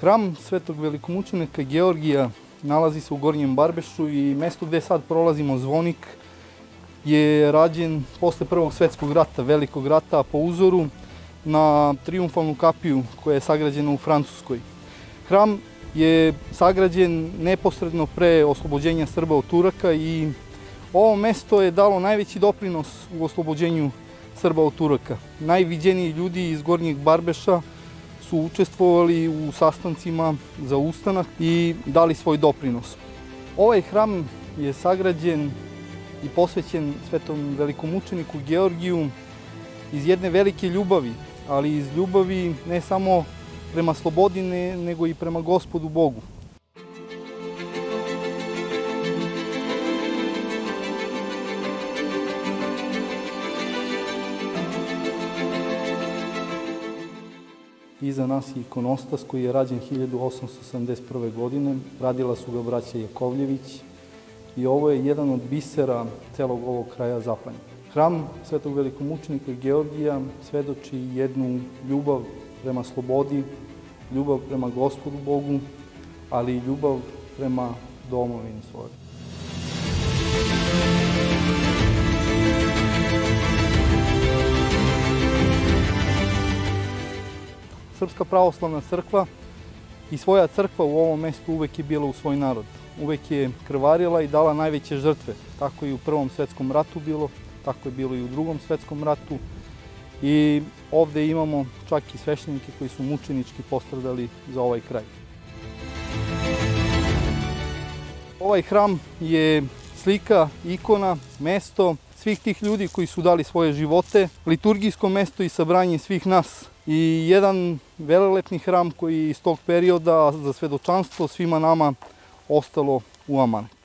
Hram svetog velikomučenika Georgija nalazi se u Gornjem Barbešu i mesto gde sad prolazimo, Zvonik, je rađen posle Prvog svetskog rata, Velikog rata, po uzoru na trijumfalnu kapiju koja je sagrađena u Francuskoj. Hram je sagrađen neposredno pre oslobođenja Srba od Turaka i ovo mesto je dalo najveći doprinos u oslobođenju Srba od Turaka. Najviđeniji ljudi iz Gornjeg Barbeša su učestvovali u sastancima za ustanak i dali svoj doprinos. Ovaj hram je sagrađen i posvećen svetom velikomučeniku Georgiju iz jedne velike ljubavi, ali iz ljubavi ne samo prema slobodi, nego i prema Gospodu Bogu. Iza nas je ikonostas koji je rađen 1871. godine. Radila su ga braća Jakovljević i ovo je jedan od bisera celog ovog kraja Zaplanja. Hram svetog velikomučenika Georgija svedoči jednu ljubav prema slobodi, ljubav prema Gospodu Bogu, ali i ljubav prema domovini svojoj. Srpska pravoslavna crkva i svoja crkva u ovom mestu uvek je bila u svoj narod. Uvek je krvarila i dala najveće žrtve. Tako i u Prvom svetskom ratu bilo, tako je bilo i u Drugom svetskom ratu. I ovde imamo čak i sveštenike koji su mučenički postradali za ovaj kraj. Ovaj hram je slika, ikona, mesto svih tih ljudi koji su dali svoje živote, liturgijsko mesto i sabranje svih nas. I jedan velelepni hram koji iz tog perioda za svedočanstvo svima nama ostalo u amanet.